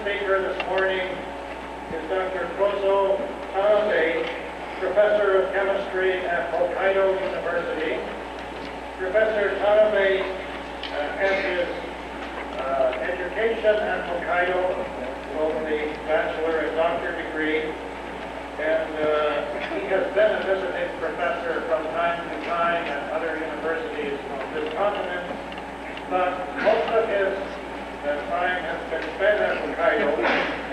speaker this morning is Dr. Kozo Tanabe, Professor of Chemistry at Hokkaido University. Professor Tanabe has his education at Hokkaido, both the bachelor and doctor degree, and he has been a visiting professor from time to time at other universities on this continent, but most of his time has been spent at Hokkaido,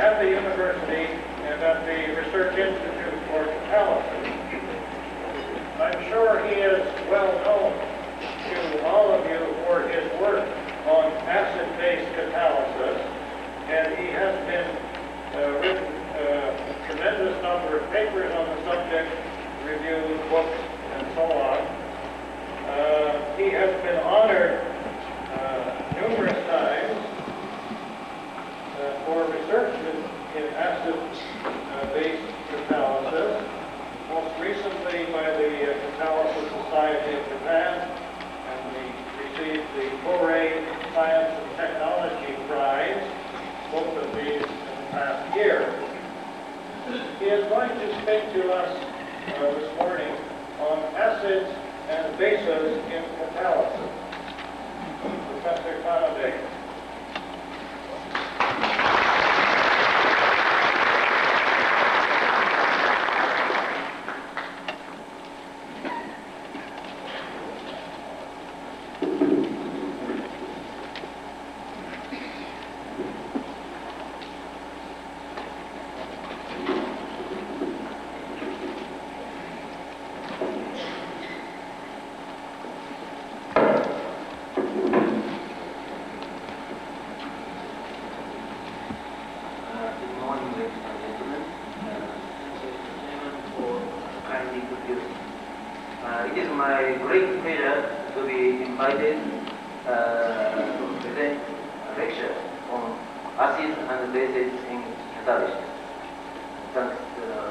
at the university, and at the Research Institute for Catalysis. I'm sure he is well known to all of you for his work on acid-base catalysis, and he has been written a tremendous number of papers on the subject, reviewed books, and so on. He has been honored numerous times for research in acid-base catalysis, most recently by the Catalysis Society of Japan, and we received the Korea Science and Technology Prize, both of these in the past year. He is going to speak to us this morning on acids and bases in catalysis. Professor Tanabe. It is my great pleasure to be invited to present a lecture on acids and bases in catalysis. Thanks to the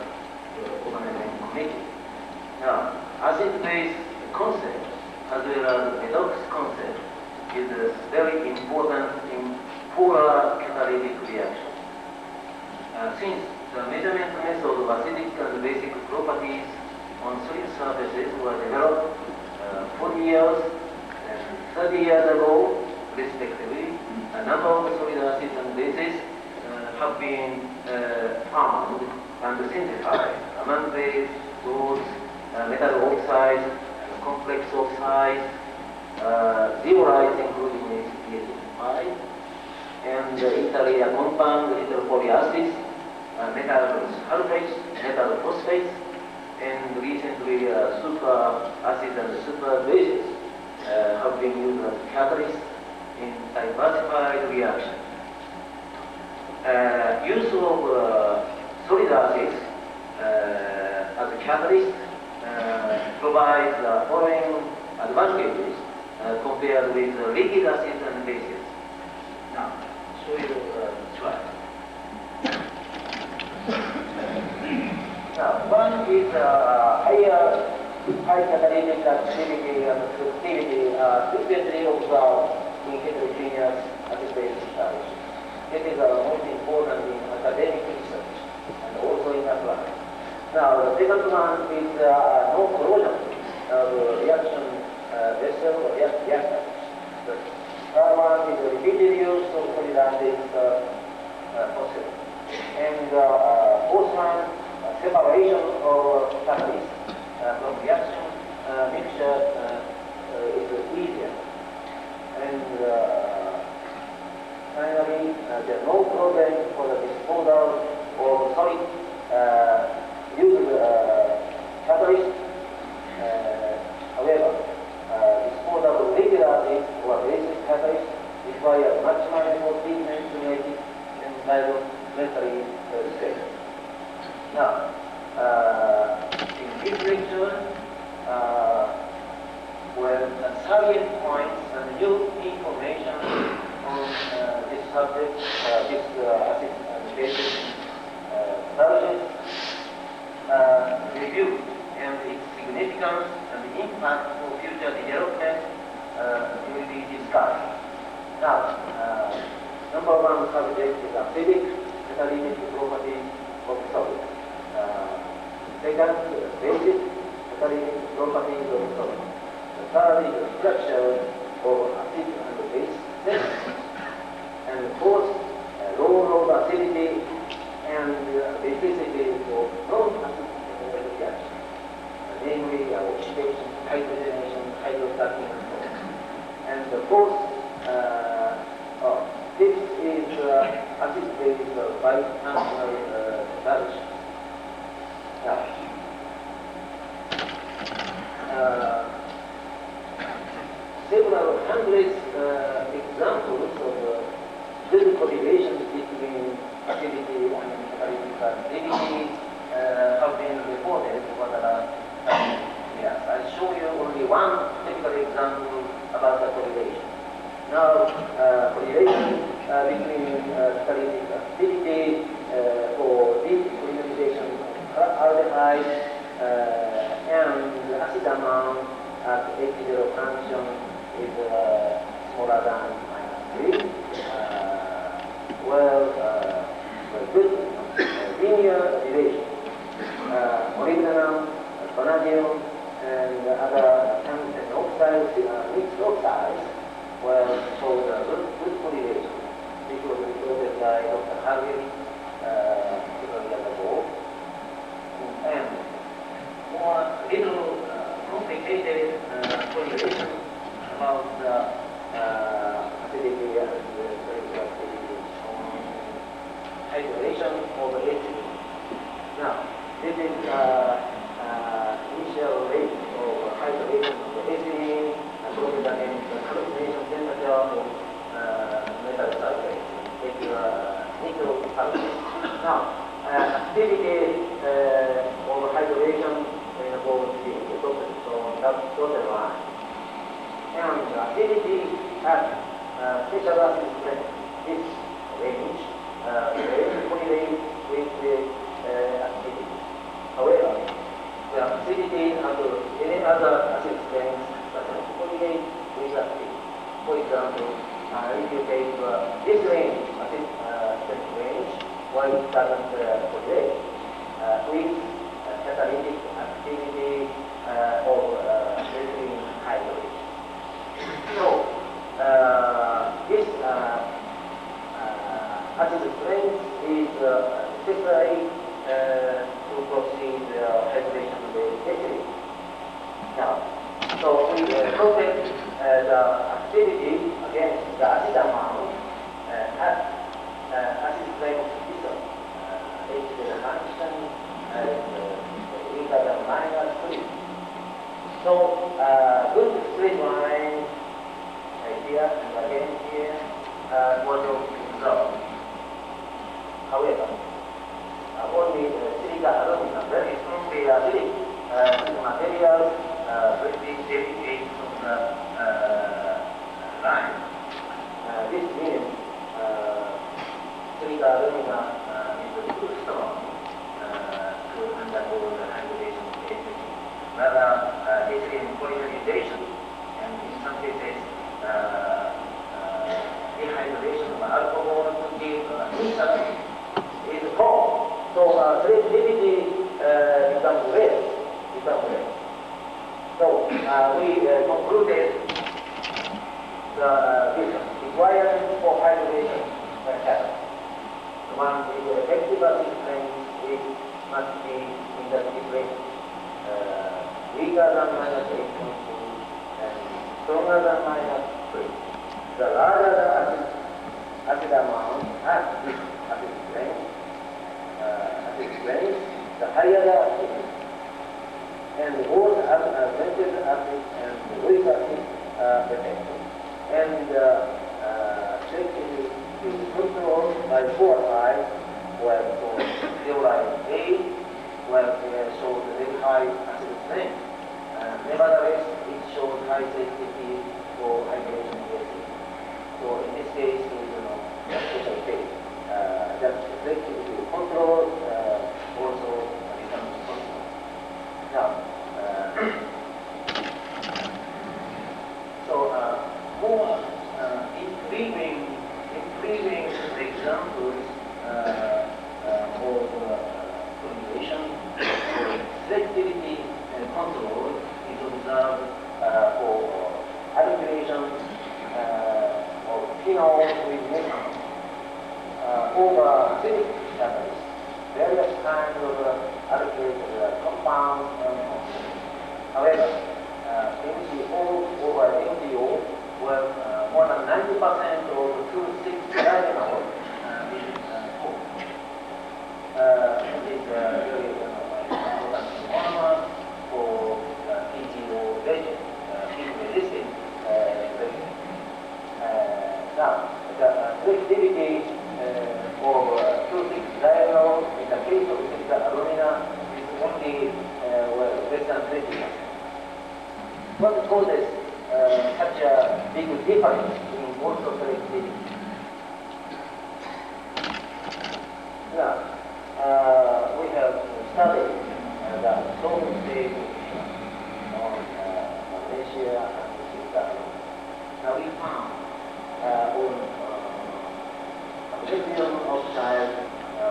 organizing committee. Now, acid-base concept as well as redox concept is very important in polar catalytic reaction. Since the measurement method of acidic and basic properties on solid surfaces were developed 40 years and 30 years ago, respectively, a number of solid acids and bases have been found and synthesized. Among these, those metal oxides, complex oxides, zeolites including ACPH5, and interlayer compound, hydrophoric metal sulfates, metal phosphates, and recently super acids and super bases have been used as catalysts in diversified reactions. Use of solid acids as a catalyst provides the following advantages compared with liquid acids and bases. Now, show you the slide. One is high catalytic activity and selectivity frequently observed in heterogeneous acid-base catalysis. This is most important in academic research and also in applied. Now, the second one is no corrosion of reaction vessel or reactor. The third one is repeated use of solid acids possible. And fourth one, separation of catalyst from reaction mixture is easier. And finally, there is no problem for the disposal of solid used catalyst. However, disposal of liquid acid or basic catalyst requires much money for treatment to make it environmentally safe. Now, in this lecture, the salient points and new information on this subject, this acid and basic catalysis review and its significance and impact for future development will be discussed. Now, number one subject is acidic catalytic properties of solid. Second, basic catalytic properties of solid. The third is the structure of acid and base sequences. And fourth, low load acidity and basicity of non-acid reaction, namely oxidation, hydrogenation, hydrocracking, and so on. And the fourth, this is acid-base bifunctional reduction. Several hundreds examples of good correlations between acidity and catalytic activity have been reported over the last years. I'll show you only one typical example about the correlation. Now, correlation between catalytic activity for deep polymerization of aldehyde and acid amount at H0 function is smaller than -3. Good linear relation. Molybdenum, vanadium, and other tungsten oxides, mixed oxides, showed a good correlation. This was reported by Dr. Harvey several years ago. And more little complicated correlation about the acidity and cellular activity on hydration of ethylene. Now, this is initial rate of hydration of ethylene plotted against the calcination temperature of metal sulfate, nickel sulfate. Now, activity of hydration involves the dotted, so that's dotted line. And acidity at special acid strength, this range correlates with the activity. However, the acidity under any other acid strength doesn't correlate with activity. For example, if you take this range, acid strength range, why it doesn't correlate with catalytic activity of ethylene hydride. So, this acid strength is necessary to proceed hydration of the ethylene. Now, so we plotted the activity against the acid amount at acid strength system, H0 function greater than -3. So, good straight line here and again here was observed. However, only silica alumina, very strongly acidic materials, very delicate from the line. This means silica alumina is too strong to undergo the hydration of ethylene. Rather, ethylene polymerization, and in some cases, dehydration of alcohol to give insult is formed. So selectivity becomes rare. So we concluded the requirement for hydration happens. The one with the effective acid strength must be in the range, weaker than -8.2 and stronger than -3. The larger the acid amount at this acid strength, the higher the activity. And both vented acid and weak acid are effective. And selectivity is controlled by 4 sides, where zeolite A, where it shows very high acid strength. Nevertheless, it shows high selectivity for hydration of acid. So in this case, special case, that selectivity control also becomes possible. Now, more intriguing examples over acidic catalysts, various kinds of alkylated compounds and compounds. However, MgO over MgO were more than 90% of 2,6-diagonal is formed. It is really important monomer for PGO region, heat-resistant region. Now, the selectivity of 2,6-diagonal in the case of silicate alumina is only less than 20%. What causes such a big difference in also selectivity? Now, we have studied the solvent state on magnesia and silicate. Now we found on magnesium oxide,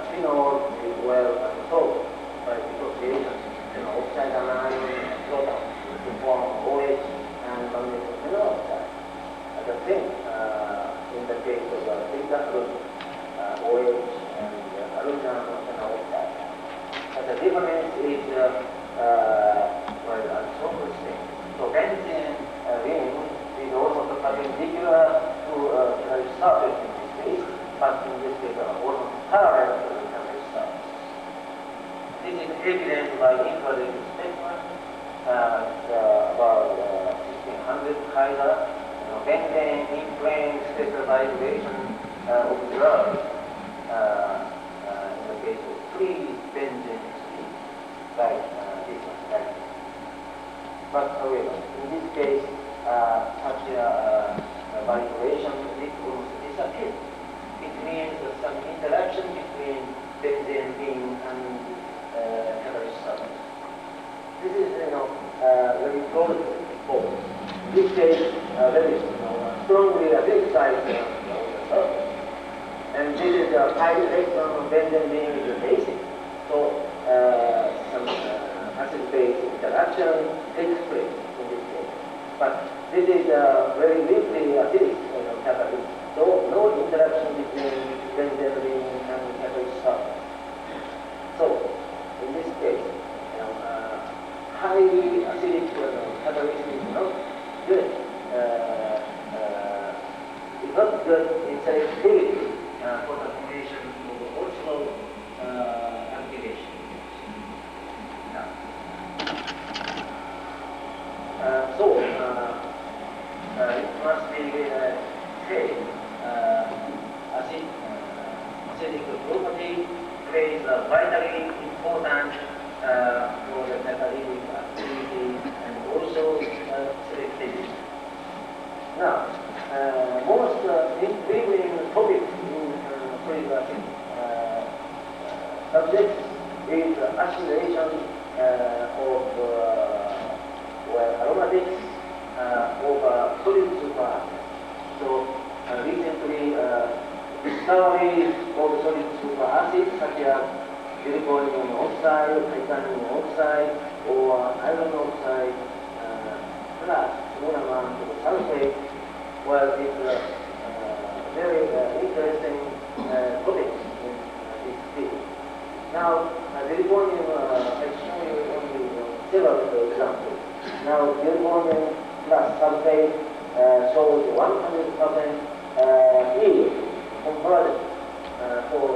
phenol is well absorbed by dissociation, oxide anion proton to form OH and magnesium phenoxide. The same in the case of silicate OH and aluminum phenoxide. The difference is absorption state. So benzene ring is almost perpendicular to the surface in this case, but in this case almost parallel to the surface. This is evident by infrared spectrum about 1600 Kaiser. Benzene in plane special vibration observed in the case of free benzene speed, like this one, like this. But however, in this case, such a vibration almost disappears. It means some interaction between benzene ring and catalyst surface. This is, very close for. In this case, very strongly acidified the surface. And this is a high electron benzene ring is basic. So some acid-base interaction takes place in this case. But this is very weakly acidic catalyst. So no interaction between benzene ring and catalyst surface. So in this case, highly acidic catalyst is not good. It's not good in selectivity for the formation of also activation. So it must be said acidic property plays a vitally important for the catalytic activity and also selectivity. Now, most intriguing topics in solid acid subjects is acceleration of aromatics over solid superacid. So recently discovery of solid superacids such as zirconium oxide, titanium oxide, or iron oxide plus small amount of sulfate was very interesting topic in this field. Now, zirconium, I show you only several examples. Now, zirconium plus sulfate shows 100% yield conversion for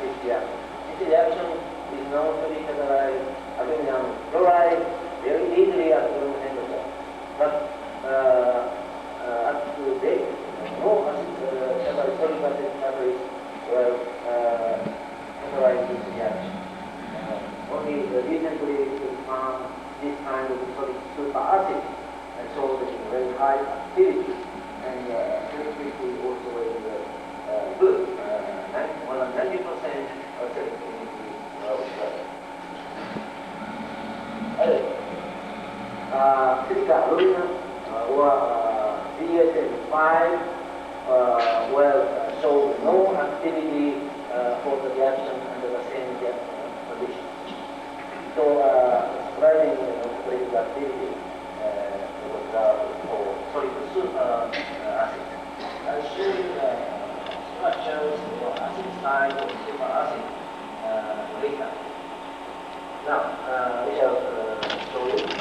this reaction. This reaction is known to be catalyzed aluminum chloride very easily at room temperature. But up to date, no solid acid catalyst will catalyze this reaction. Only recently we found this kind of solid superacid and shows very high activity and selectivity also is good. More than 90% of selectivity observed. Silicate aluminum or DSM-5 will show no activity for the reaction under the same condition. So, describing the activity was for solid super acid. I'll show you the structures for acid oxide or silver acid later. Now, we shall show you the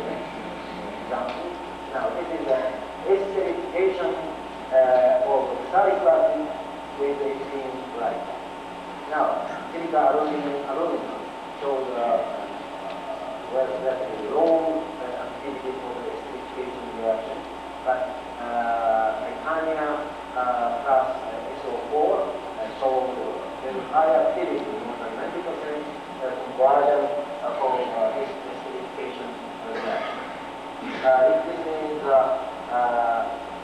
next example. Now, this is an esterification of salicylic with extreme light. Now, silica aluminum shows relatively low activity for the esterification reaction, but titanium plus SO4 shows very high activity in 90% conversion for esterification reaction. This means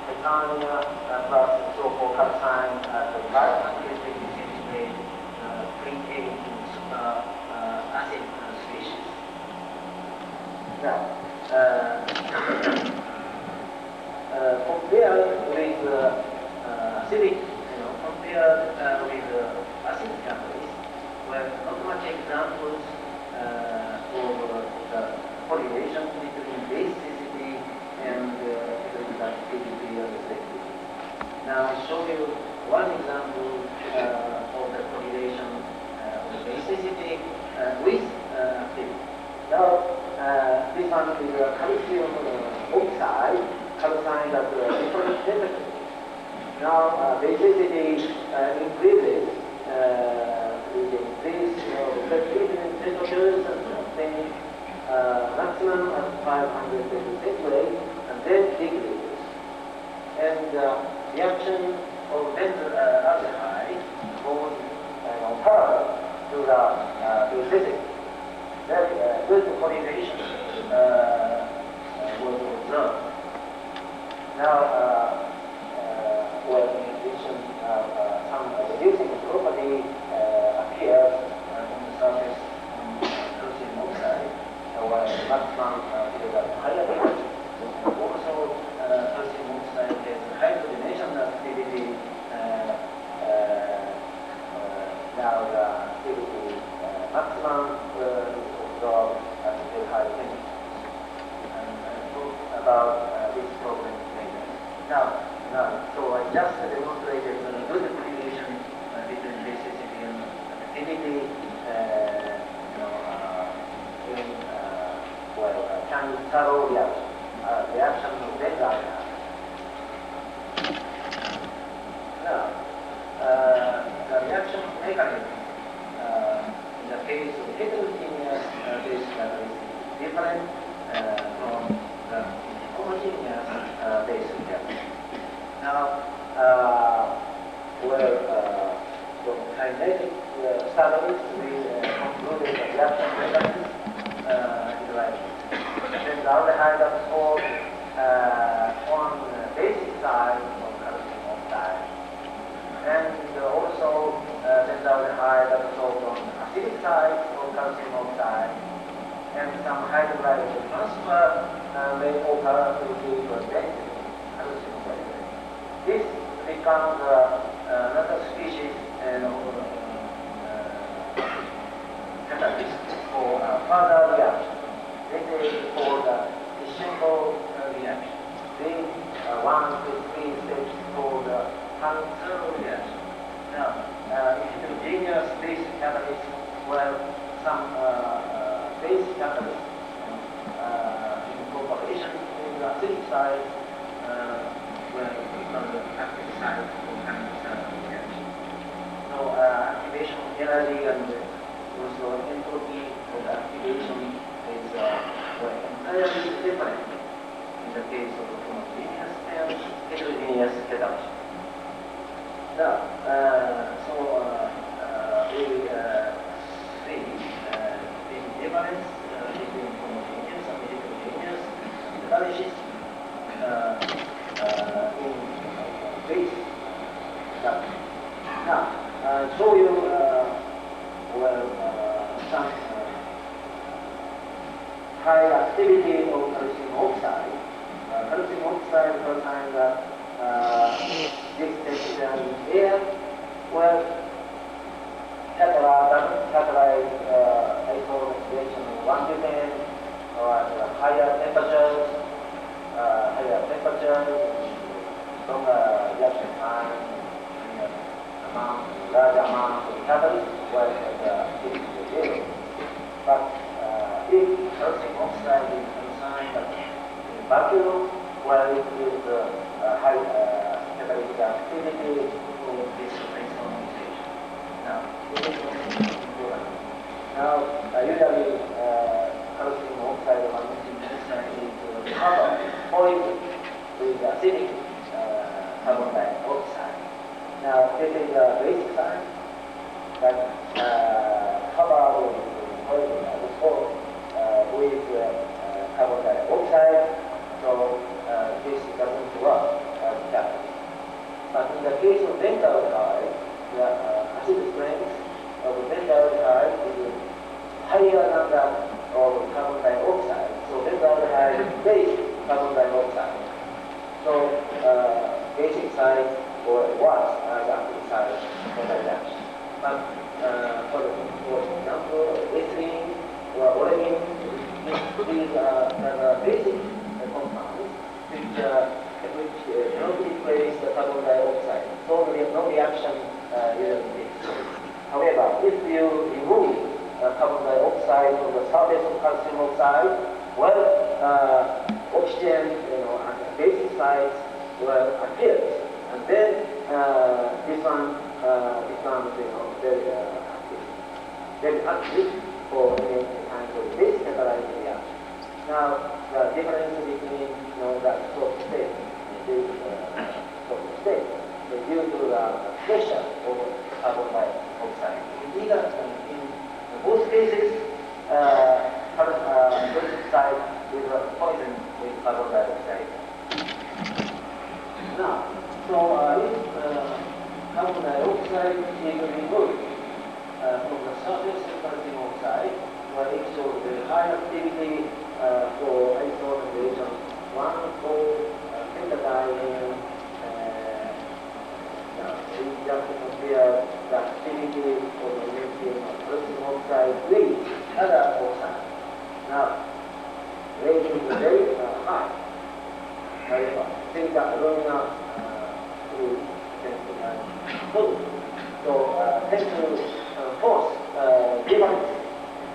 titanium plus SO4 calcine at the right characteristic disintegrate create acid species. Now, compared with acidic, compared with acid catalyst, where not much examples of the correlation between basicity and electrical activity and selectivity. Now, I'll show you one example of the correlation of basicity with activity. Now, this one is calcium oxide, calcine at different temperatures. Now, basicity increases with increase of temperatures and maximum at 500 degrees centigrade, and then decreases. And reaction of benzyl aldehyde goes parallel to the basicity. Very good correlation was observed. Now, well, in addition, some reducing property appears on the surface of calcium oxide, while maximum is at higher levels. Also, calcium oxide has hydrogenation activity. Now, the activity maximum is observed at very high temperatures. And talk about this problem later. Now, so I just demonstrated the good correlation between basicity and activity in Chan-Taro reaction, reaction of benzyl aldehyde. Now, the reaction mechanism in the case of heterogeneous base catalyst is different from the homogeneous base catalyst. Now, the kinetic studies, we concluded the reaction mechanism is like benzyl aldehyde absorbed on the basic side of calcium oxide, and also benzyl aldehyde absorbed on the acidic side of calcium oxide, and some hydrolyzed transfer may occur to the density calcium oxide. This becomes another species catalyst for further reaction. This is called the Dishenko reaction. These 1 to 3 steps called the Chan-Taro reaction. Now, heterogeneous base catalyst, well, some base catalyst incorporation in the acidic side, well, from the active side of Chan-Taro reaction. So, activation energy and also entropy of the activation is entirely different in the case of homogeneous and heterogeneous catalyst. Now, we see the difference between homogeneous and heterogeneous catalysis in base. Now, show you some high activity of calcium oxide. Calcium oxide contains this temperature in air, where catalyze isotope reaction of 1 to 10, or at higher temperatures, stronger reaction time, large amount of catalyst while it is zero. But if calcium oxide is consigned in vacuum, while it is high catalytic activity in this isomerization. Now, this is important. Now, usually calcium oxide or magnesium oxide is covered poison with acidic carbon dioxide. Now, this is a basic sign that covered with poison with carbon dioxide, so this doesn't work as catalyst. But in the case of benzyl aldehyde, the acid strength of benzyl aldehyde is higher than that of carbon dioxide. So benzyl aldehyde replaces carbon dioxide. So basic size or works as active size for the reaction. But for example, ethylene or olefin, these are basic compounds which cannot replace the carbon dioxide. So no reaction usually takes place. However, if you remove carbon dioxide from the surface of calcium oxide, well, oxygen, and the basic sites will appear, and then this one becomes, very active for any kind of basic catalytic reaction. Now, the difference between that sort of state and this sort of state is due to the pressure of carbon dioxide. In both cases, basic site is poison with carbon dioxide. Now, so if carbon dioxide is removed from the surface of calcium oxide, where it shows very high activity for isomerization 1,4-pentadiene. We just compare the activity of the magnesium calcium oxide with other oxide. Now, rating is very high. However, theta alumina tends to force difference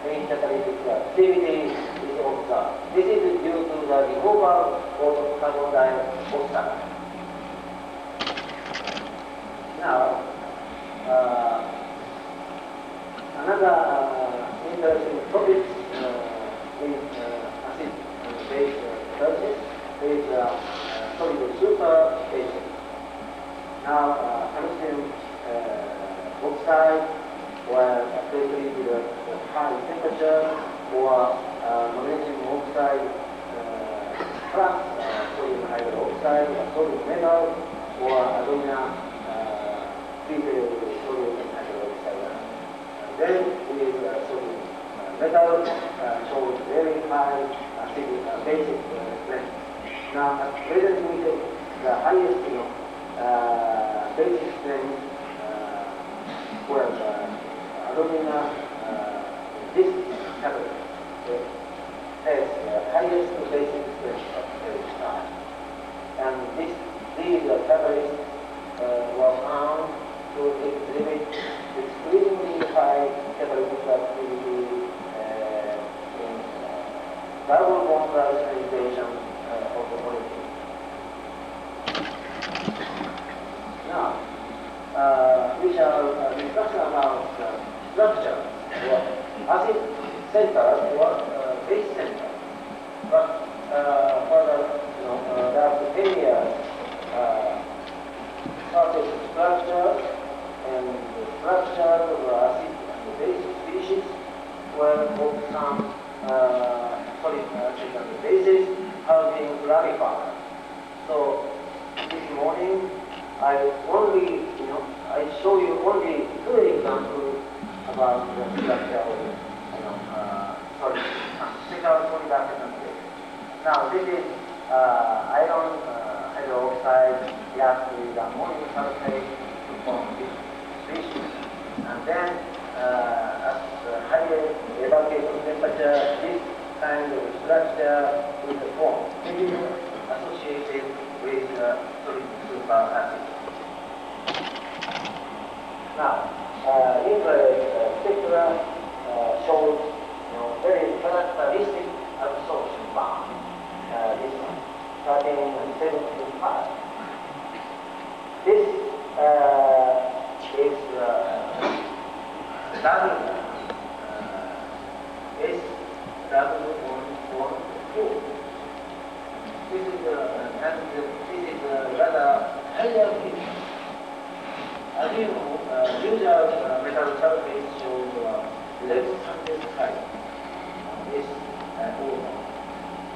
in catalytic activity is observed. This is due to the removal of carbon dioxide. Now, another interesting topic is acid and base process is solid super bases. Now, calcium oxide, where treated with a high temperature, or magnesium oxide plus sodium hydroxide, or sodium metal, or alumina treated with sodium hydroxide. And then with sodium metal shows very high acidic basic strength. Now, at present we take the highest basic strength where alumina this catalyst has the highest basic strength of every time. And these catalysts were found to exhibit extremely high catalytic activity in double bond radicalization of the molecule. Now, we shall discuss about structure or acid center or base center. But further, there are various surface structures and the structure of the acid and base species where some solid acid and bases have been clarified. So this morning I show you only two examples about the structure of solid acid and base. Now this is iron hydroxide react with ammonium sulfate to form this species, and then at higher evaporation temperature, this kind of structure will form. It is associated with solid superacid. Now, in the picture shows very characteristic absorption bar. This one, starting in 75. This is double S double one two. This is rather higher pitch. As you know, usual metal surface shows less height. This over.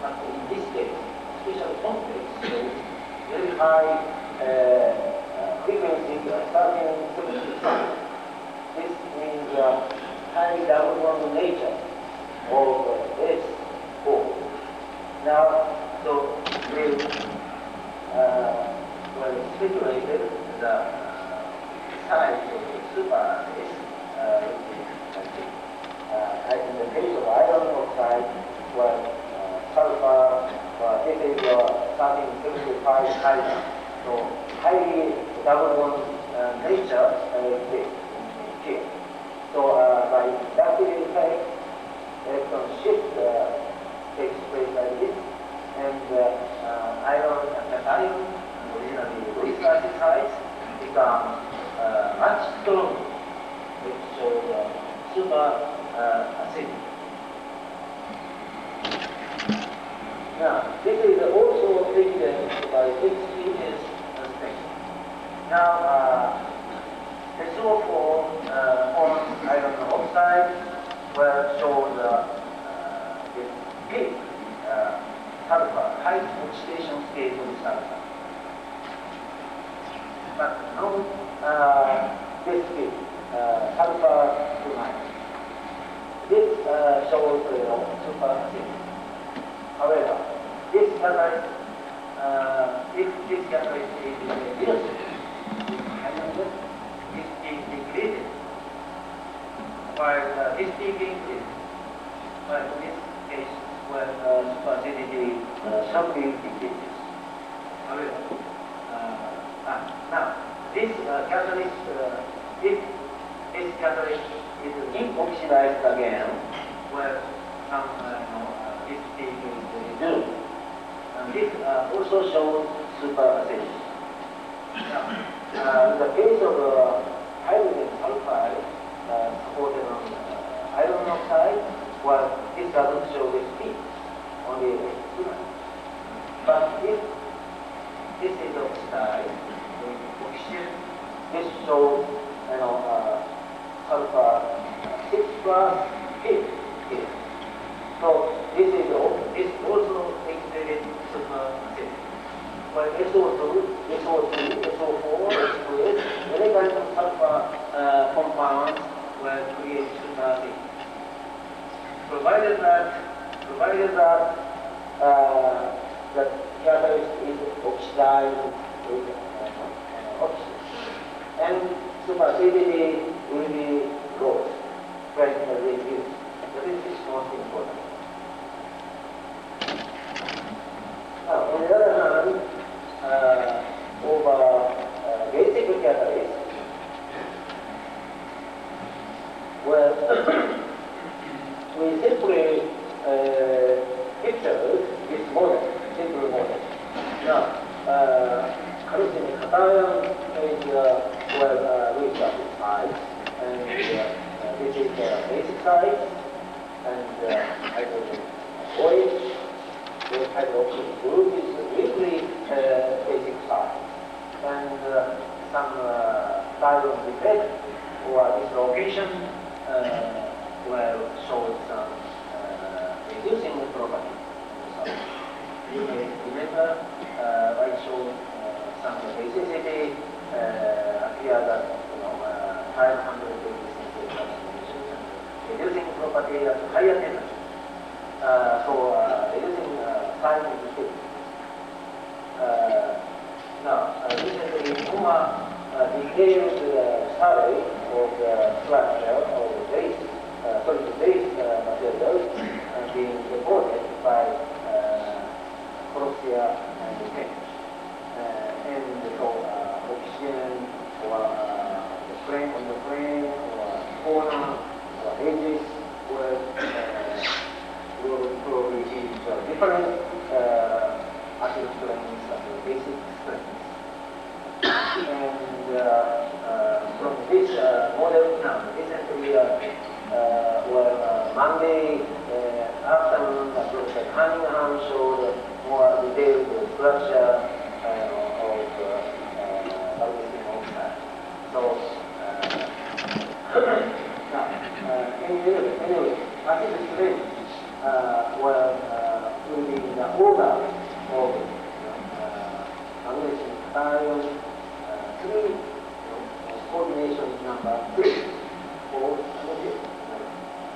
But in this case, special complex shows very high frequency starting 75. This means high double bond nature of this core. Now, so we speculated the size of the super is in the case of iron oxide, where sulfur, this is starting 75 higher. So highly double bond nature exists here. So by inductive effect, electron shift takes place like this, and iron and cation, originally weak acid sites, become much stronger, which shows super acidic. Now, this is also evidenced by fixed species spectrum. Now, SO4 on iron oxide will show this peak sulfur, high oxidation state of sulfur. But no, this peak, sulfur to minus. This shows super acidic. However, this catalyst, if this catalyst is reduced, this peak decreases, while this peak increases. But in this case, when superacidity something decreases. However, now this catalyst, if this catalyst is deoxidized again, where some this peak is reduced, and this also shows superacidity. Now, in the case of hydrogen sulfide supported on iron oxide, well, this doesn't show this peak, only H2. But if this is oxide with oxygen, this shows sulfur 6 plus peak here. So this also exhibited superacidity. When SO2, SO3, SO4, H2S, any kind of sulfur compounds will create superacidity. Provided that the catalyst is oxidized with oxygen, and superacidity will be lost when reduced. So this is most important. Now, on the other hand, over basic catalyst, well, we simply picture this model, simple model. Now, carcinoid cation is weak acid site, and this is the basic site, and hydrogen OH. The hydroxyl group is weakly basic site, and some diode defect or dislocation will show some reducing property. You may remember I showed some basicity appear that 500 degrees centigrade transformation and reducing property at higher temperature. Reducing time is good. Now, recently, Kuma detailed survey of the structure of the base, base materials being reported by Croatia and Kent. And so, oxygen or the frame on the stages will probably be different acid strengths and basic strengths. And from this model, now recently, Monday afternoon, Professor Cunningham showed more detailed structure of magnesium oxide. So, anyway, acid strength will be in the order of magnesium cation 3, coordination number 3 for magnesium.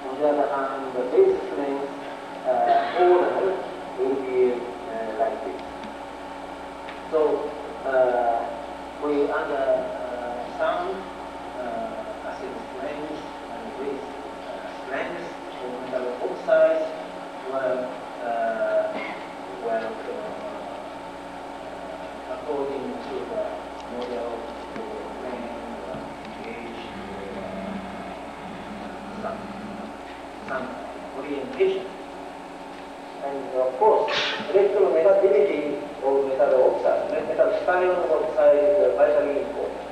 On the other hand, the base strength order will be like this. So we understand acid strength and base strength of metal oxides well, according to the model for plane gauge some orientation. And of course, electronegativity of metal oxide, metal cation oxide is vitally important.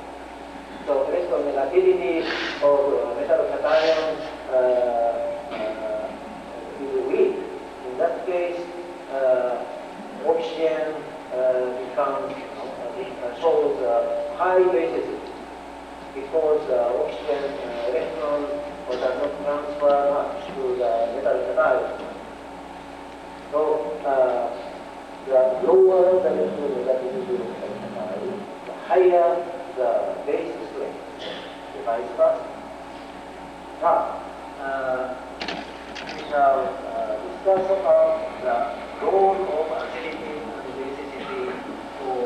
So electronegativity of metal cation is weak. In that case, oxygen becomes shows high basicity because oxygen electron does not transfer much to the metal cation. So the lower the electronegativity of the cation, the higher the base strength, the vice versa. Now, we shall discuss about the role of acidity and basicity for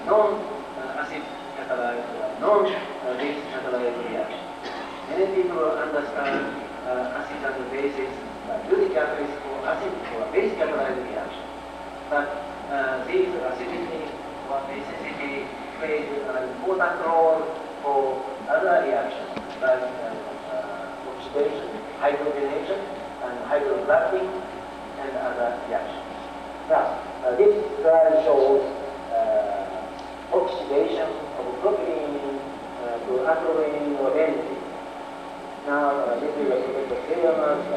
non-acid catalyzed, non-base catalyzed reaction. Many people understand acid and bases, using catalyst for acid or base catalyzed reaction. But these acidity or basicity plays an important role for other reactions like oxidation, hydrogenation, and hydroblacking, and other reactions. Now, this slide shows oxidation of propylene to acrolein or benzene. Now, this is Professor Silverman's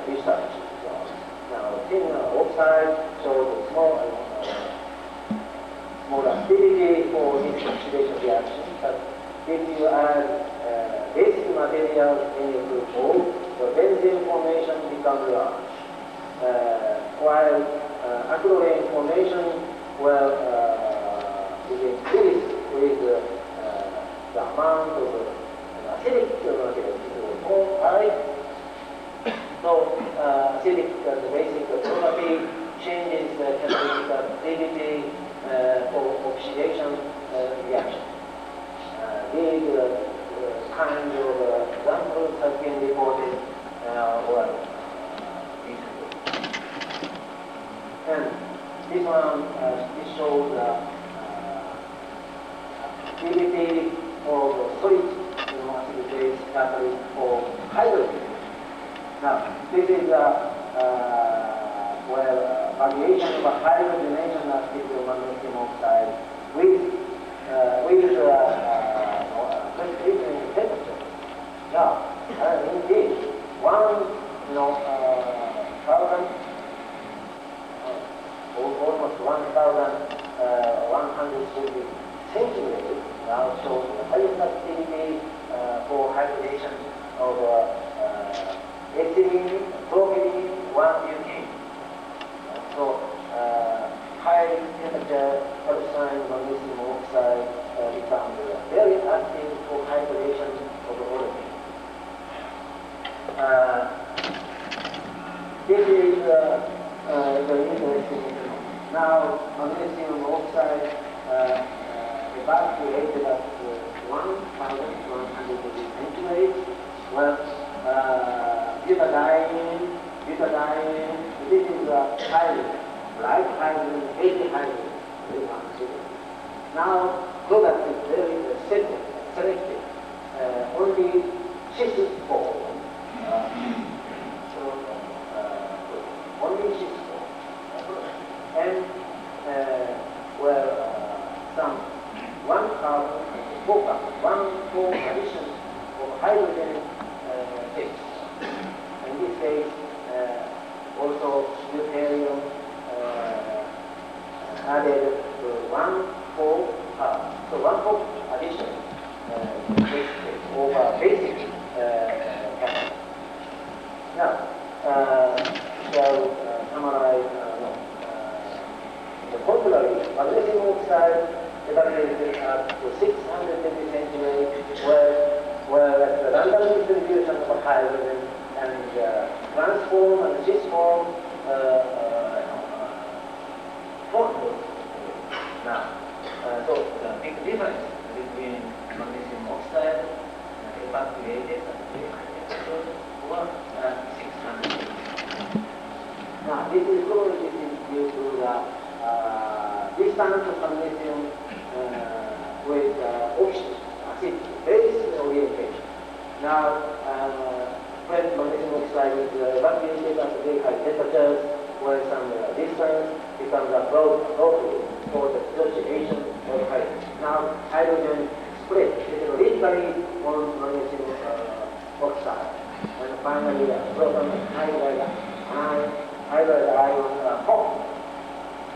research. So, now, thin oxide shows small activity for this oxidation reaction, but if you add basic material in your group, the benzene formation becomes large, while acrolein formation will increase with the amount of acidic material more high. So acidic and basic property changes the catalytic activity for oxidation reaction. These kind of examples have been reported recently. And this one this shows the activity of solid acid base catalyst for hydrogen. Now, this is variation of a hydrogenation activity of magnesium oxide with increasing temperature. Yeah, indeed, 1,000 almost 1,130 centigrade now shows the highest activity for hydrogenation of ethylene, propylene, 1-butene. So high temperature calcined magnesium oxide becomes very active for hydrogenation of olefin. This is the interesting thing. Now magnesium oxide evaporated at 1,100 degrees centigrade. Well, butadiene, this is hydrogen, light hydrogen, heavy hydrogen. Now, product is very selective. Only cis form hydrogen H. In this case, also deuterium added to 1,4 so 1,4 addition over basic catalyst. Now, shall summarize, the contrary, magnesium oxide evaporated at 600 degrees centigrade, whereas the random distribution of hydrogen and transform and cis form formed. Now, so the big difference between magnesium oxide evaporated at was 600 degrees. Now, this is due to the distance of magnesium with oxygen, acid base orientation. Now, when magnesium oxide is evaporated at very high temperatures, where some distance becomes appropriate for the dissociation of hydrogen. Now, hydrogen split heterologically on magnesium oxide, and finally, proton and hydride ion formed.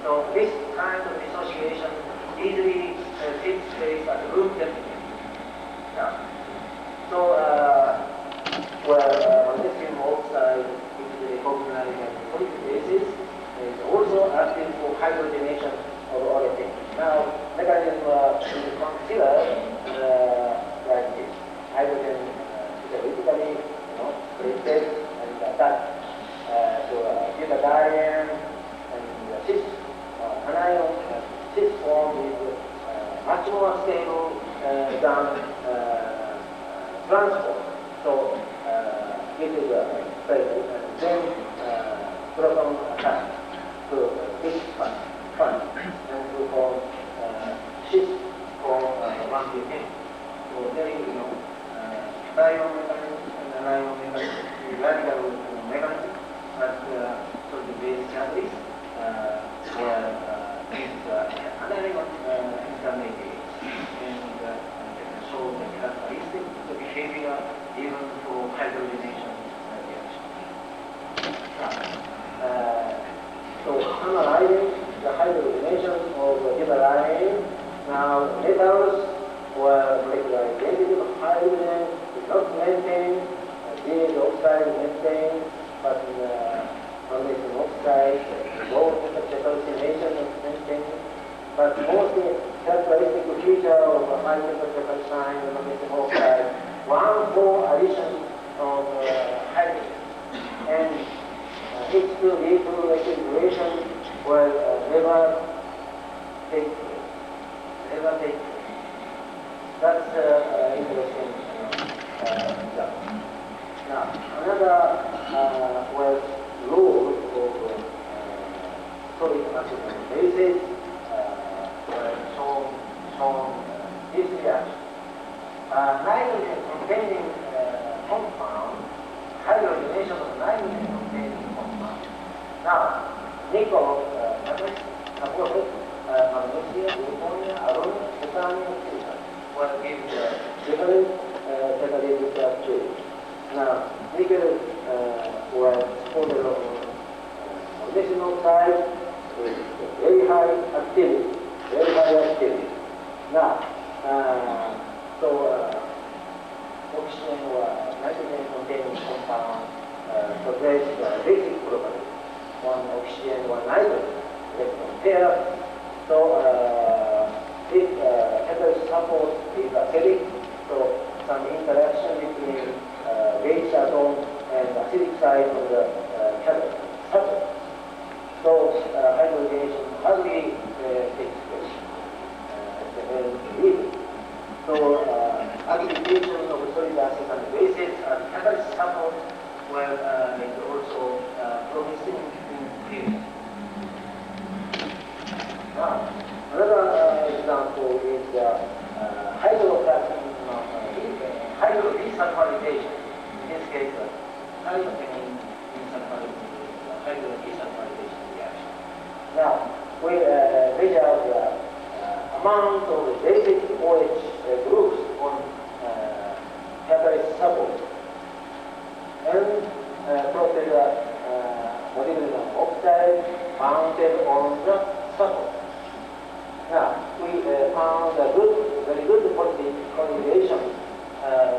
So this kind of dissociation easily takes place at room temperature. Now, so where magnesium oxide is recognized as a solid basis, is also active for hydrogenation of olefin. Now, mechanism is considered like this: hydrogen theoretically, created and attached to butadiene and cis anion. Cis form is much more stable than transport. So it is stable, and then proton attached to this fund and to form cis form 1butane. So there is cation mechanism and anion mechanism, radical mechanism, but so the base catalyst where is anion intermediate and show the characteristic of the behavior even for hydrogenation reaction. So summarizing the hydrogenation of butadiene, now metals where molecular identity of hydrogen is not maintained, the oxide is maintained, but magnesium oxide, low temperature calcination is maintained. But mostly characteristic feature of high temperature calcined magnesium oxide, 1,4 addition of hydrogen, and H2D2 equilibration will never take place. That's interesting result. Now, another rule of solid acid bases shown this reaction. Nitrogen containing compound, hydrogenation of nitrogen containing compound. Now, nickel, magnesium, zirconia, aluminum, titanium, silicon will give different catalytic characteristics. Now, nickel was ordered of magnesium oxide with very high activity. Now, oxygen or nitrogen containing compound possess basic properties. One oxygen, one nitrogen, electron pair. So, if catalyst support is acidic, so some interaction between base atom and acidic side of the catalyst subject. So, hydrogenation hardly takes place. It's a very easy. So, application of solid acids and bases as catalyst support will is also promising in field. Now, another example is hydrodesulfurization. In this case, hydrogen hydrodesulfurization reaction. Now, we measure the amount of basic OH groups on catalyst oxide mounted on the surface. Now, we found a very good correlation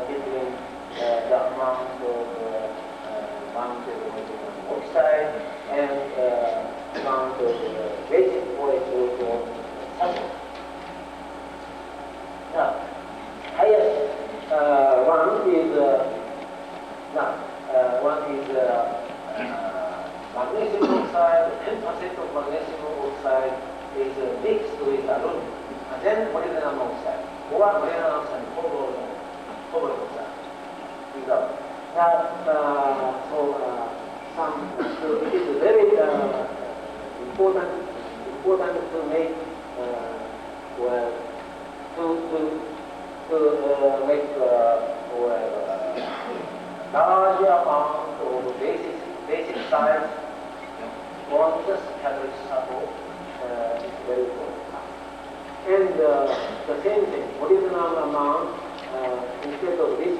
between the amount of mounted oxide and amount of basic voice group on the surface. Now, highest one is magnesium oxide. 10% of magnesium oxide is mixed with aluminum, and then molybdenum oxide, or molybdenum oxide cobalt oxide. Now, so it is very important to make make large amount of basic size on the catalytic sample is very important. And the same thing, molybdenum amount, instead of this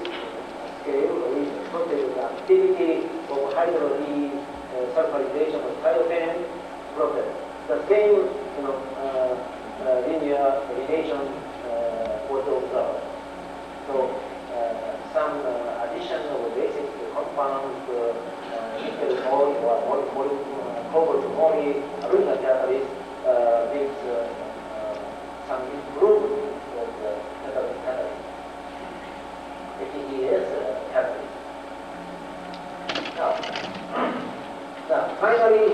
scale, we plotted the activity of hydrogen sulfurization of thiophene propane. The same, linear relation was observed. So some addition of basic compounds, nickel moly or cobalt moly, alumina catalyst gives some improvement of the catalyst, HES catalyst. Now finally,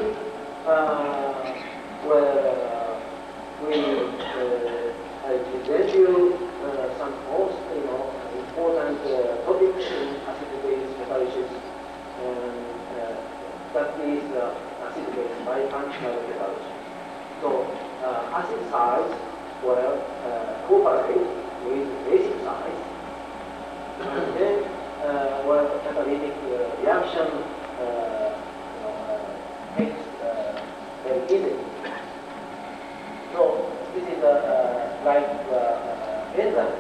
I present you some most important topics in acid-base catalysis, and that is acid-base bifunctional catalysis. So acid size will cooperate with basic size, and then catalytic reaction takes very easily. So this is like enzyme,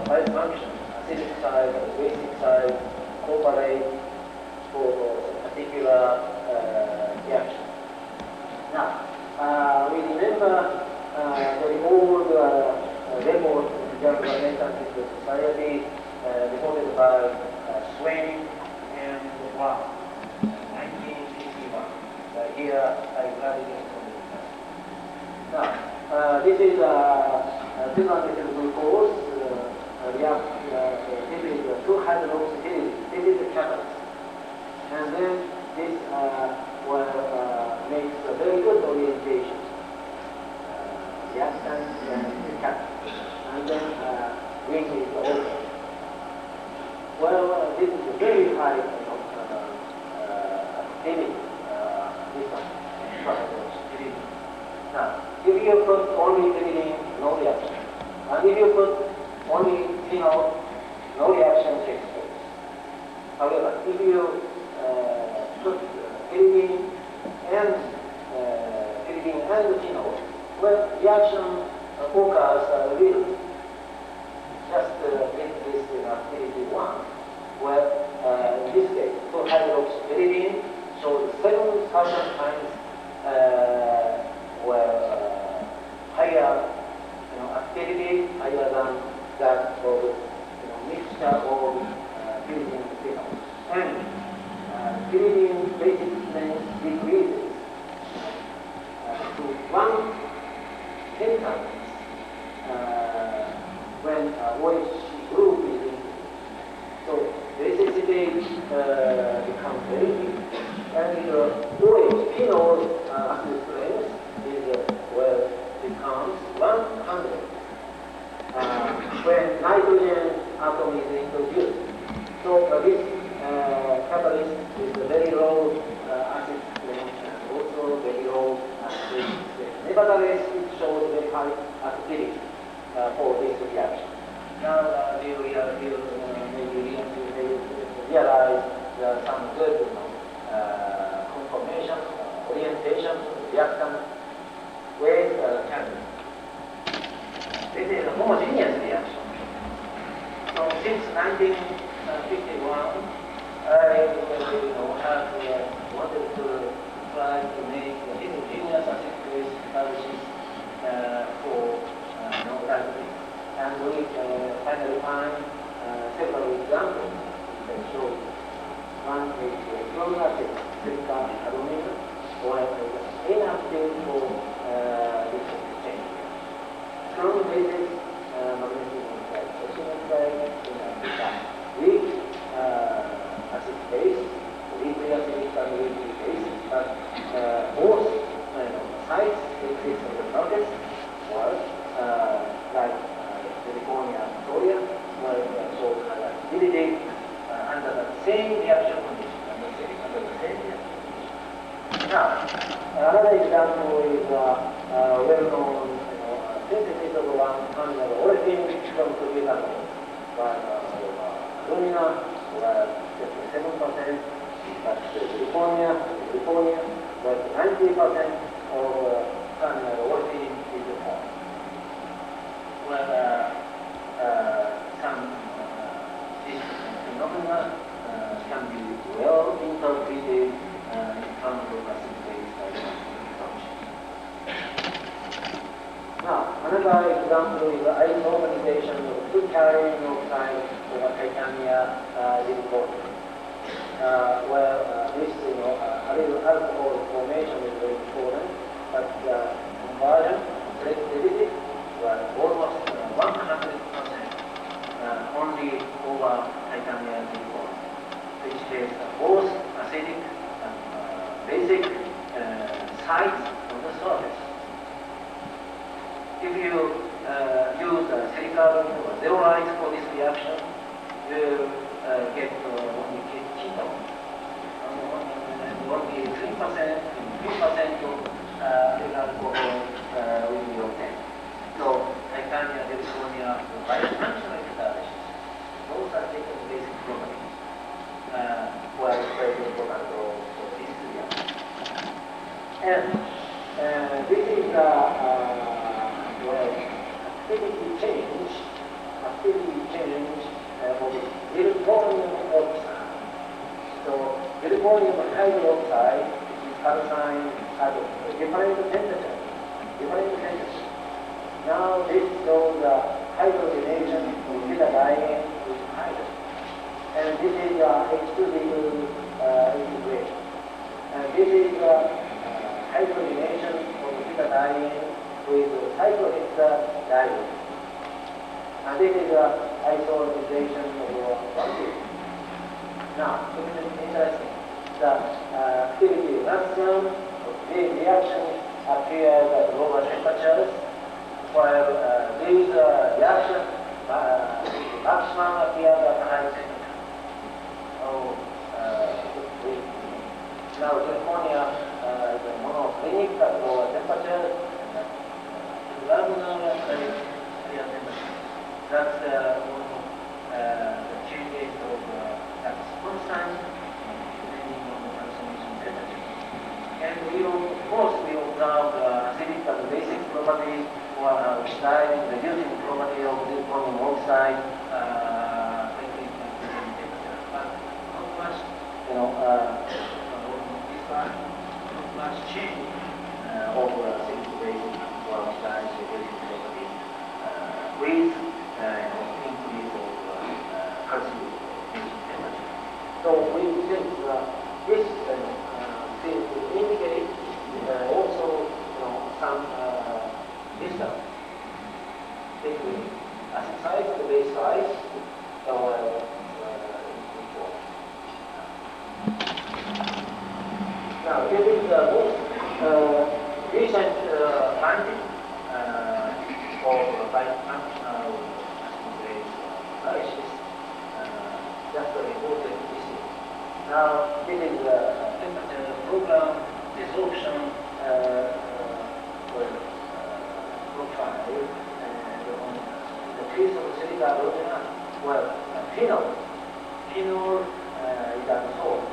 bifunction, acidic side, basic side, cooperate for a particular reaction. Now, we remember the old report in the Environmental Society reported by Swain and Wang, 1951. Here I got it from the test. Now, this is 200 glucose this is 2 hydroxyl. This is the catalyst. And then this makes a very good orientation. Reactant and catalyst. And then ring is over. Well, this is a very high activity. This one. Now, if you put only pyridine, no reaction. And if you put only phenol, no reaction takes place. However, if you put pyridine and phenol, well, reaction occurs really. Just make this activity 1, where in this case, 2-hydroxypyridine shows 7,000 times higher activity, higher than that of mixture of pyridine and phenol. And pyridine basic strength decreases to 1 heptane when OH group is increased. So basicity becomes very big. And OH phenol acid strength becomes 100 when nitrogen atom is introduced. So this catalyst is a very low acid strength and also very low acid strength. Nevertheless, it shows very high activity for this reaction. Now you maybe realize some good conformation, orientation, reactant with catalyst. This is a homogeneous reaction. So since 1951, I have wanted to try to make the heterogeneous acidic base catalysis for non-gravity. And we finally find several examples that show one is strong acid, silica, aluminum, or inactive for this exchange. Strong bases, magnesium oxide, calcium oxide, inactive. Weak acid base, weakly acidic and weakly base, but both sites exist on the surface, or like California, Victoria, where so activity under the same reaction condition, under the same reaction. Now, another example is well-known synthesis of one terminal olefin from butane, but alumina was just 7%, but California, was 90% of terminal olefin is formed. Well, some this phenomena can be well interpreted in terms of acid-base functions. Now, another example is the isomerization of two carrying oxide of titania silicon. Where this alcohol formation is very important, but conversion selectivity was almost 100% only over titanium silicon, which has both acidic and basic sites on the surface. If you use silicon or zeolite for this reaction, you get only ketone, only 3% of alcohol will be obtained. So, titanium, zirconia, biofunctional catalysis, those are taken basic properties, were very important for this reaction. And this is activity change of zirconium oxide. So, zirconium hydroxide is calcined at a different temperature. Now this shows the hydrogenation of beta-diene with hydrogen. And this is H2 integration. And this is hydrogenation of beta-diene with cyclohexadiene. And this is isomerization of 1. Now, it is interesting. The activity maximum of these reactions appears at lower temperatures, while these reactions maximum appears at high temperature. Now, zirconia is a monoclinic at lower temperatures, and laminal at higher temperature. That's one of the changes of that constant depending on the transformation temperature. And of course, we observe acidic and basic properties or reducing property of zirconium oxide but not much, not much change of acidic basic or oxide reducing property with increase of calcium temperature. So we think this seems to indicate also some distance between acid size and base size. Now this is the most recent finding of biofunctional acid-base analysis, just a reported issue. Now this is the temperature program desorption profile, and on the case of silica alumina, well, phenol is absorbed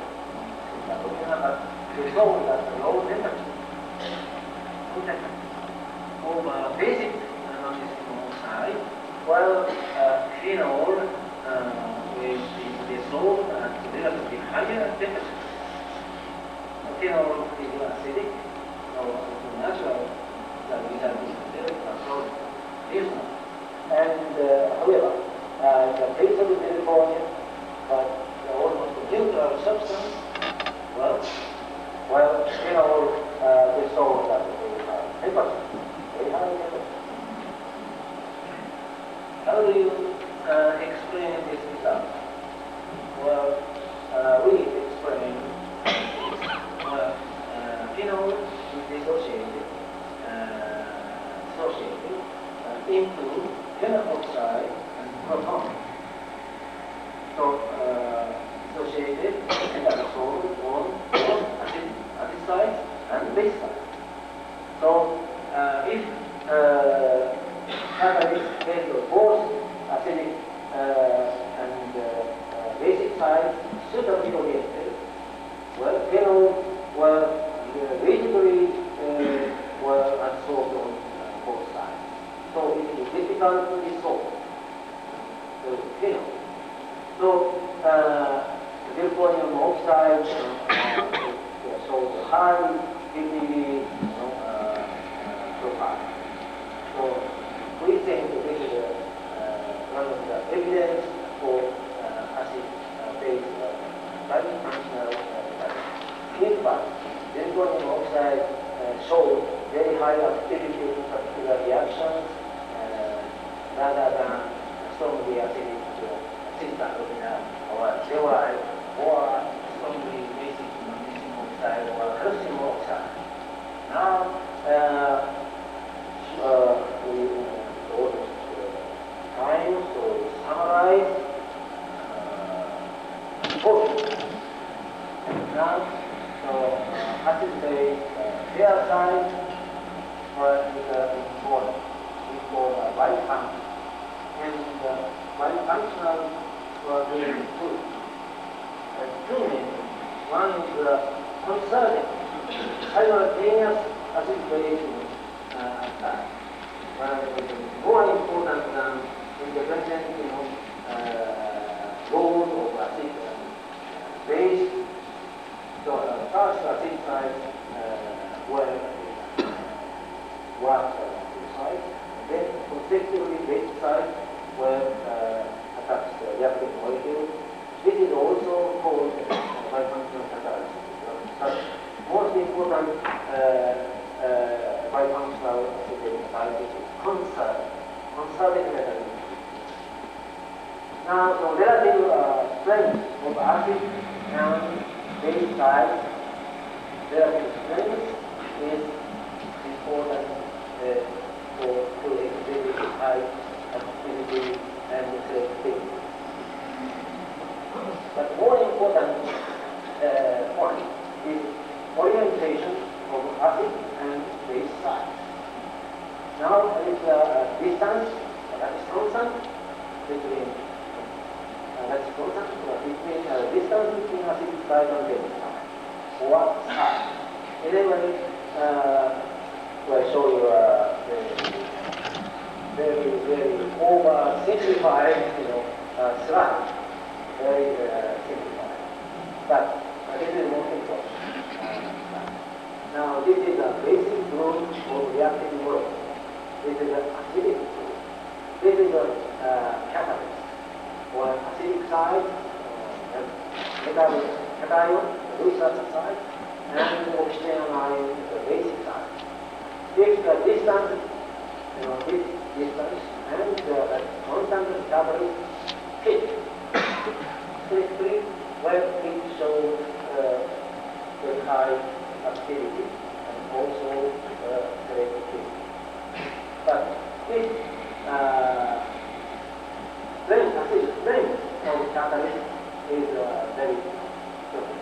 silica alumina, but dissolved at a low temperature, over basic magnesium oxide, while phenol is dissolved at relatively higher temperature. phenol is acidic, so the natural the result is very solid. Is not. And however, the case of California, but almost neutral substance, well, phenol they saw that they have temperature, very high temperature. How do you explain this result? Well, we explain phenol is dissociated into phenol oxide and proton. So dissociated and absorbed on acid side and base side. So if catalyst based on both acidic and basic side suitably oriented, well, phenol were rigidly were absorbed on both sides. So it is difficult to dissolve the phenol. So zirconium oxide shows high PPV profile. So we think this is one of the evidence for acid-base bifunctional in fact, zirconium oxide shows very high activity in particular reactions rather than strongly acidic or steroid or strongly basic magnesium oxide or calcium oxide. Now, time to summarize both. Now, so acid-base pair side is important. We call bifunction. And bifunctional were very good. Two means. One is conserving simultaneous acid-base attack. More important than independent, load of acid base. So first acid side work side, then consecutively base side attacks the reactive molecule. This is also called bifunctional catalysis. But most important bifunctional catalysis is conserving mechanism. Now, so relative strength of acid and base side, relative strength is important to exhibit high activity and selectivity. But more important point is orientation of acid and base side. Now there is a distance that is constant between distance between acidic side and base side. What side? Anyway, we'll show you very oversimplified, slide. Very simplified. But this is more important. Now this is a basic group of reactive molecule. This is an acidic group. This is a catalyst or acidic side, cation, Lewis acid side, and oxygen ion is the basic side. If the distance, this distance and the constant catalyst fit strictly, well, it shows very high activity and also selectivity. But this strength of catalyst is very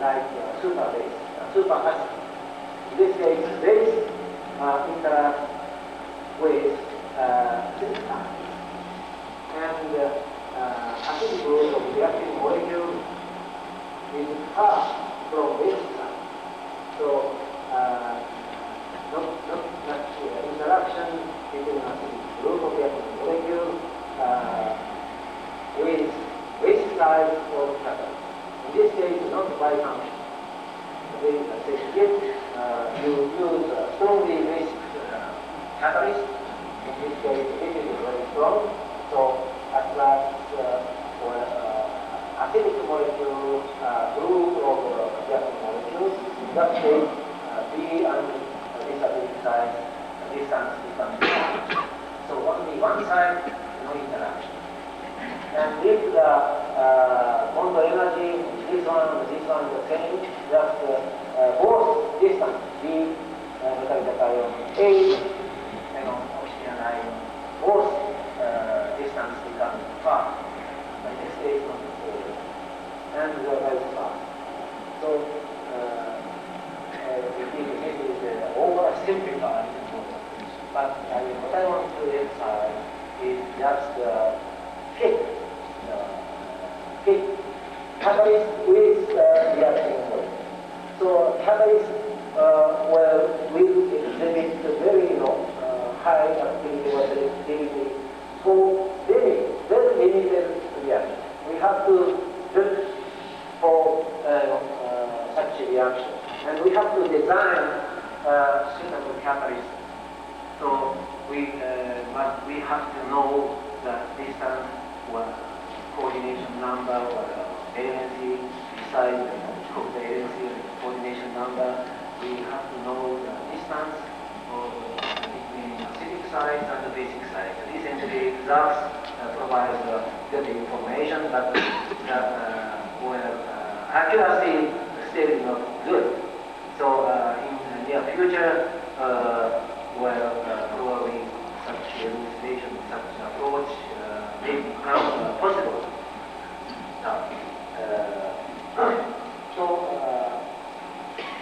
like super base, super acid. In this case, base interact with silicon. And acidic group of reactive molecule is far from base side. So not much interaction between acidic group of reactive molecule with base side of catalyst. In this case, not bifunction. very sensitive. You use strongly basic catalyst. In this case, it is very strong. So at last, acidic molecule group of reactive molecules. In that case, B and this acidic side distance becomes large. So only one side, no interaction. And if the bond energy, this one the same, just both distance, B metallic ion A and oxygen ion, both distance become far. But this is not and very fast. So this is oversimplified. But what I want to emphasize is just fit catalyst with reacting molecule. So catalyst will exhibit very high activity or selectivity for very limited reaction. We have to look for such a reaction, and we have to design suitable catalyst. So we have to know the distance or coordination number or valency, besides the covalency and coordination number. We have to know the distance between acidic sites and the basic sites. Essentially, thus provides good information, but accuracy still is not good. So in the near future, probably such elucidation, such approach may become possible. Now,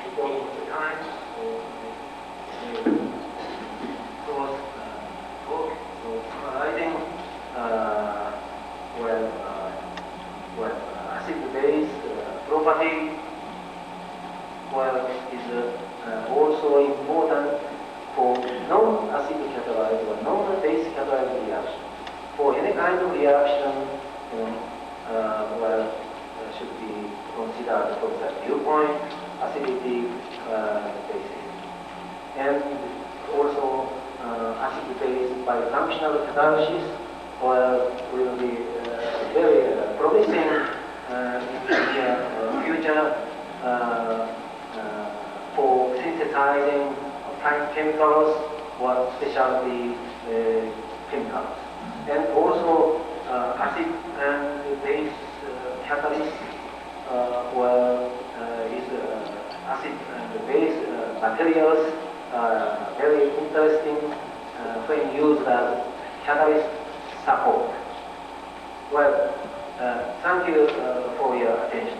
because of the time, close talk. So summarizing, acid-base property is also important for non-acidic catalyzed or non-base catalyzed reaction. For any kind of reaction, should be considered from that viewpoint, acidity basis. And also acid-base by functional catalysis will be very promising in the future for synthesizing plant chemicals or specialty chemicals. And also acid and base catalyst is acid and base materials very interesting when used as catalyst support. Well, thank you for your attention.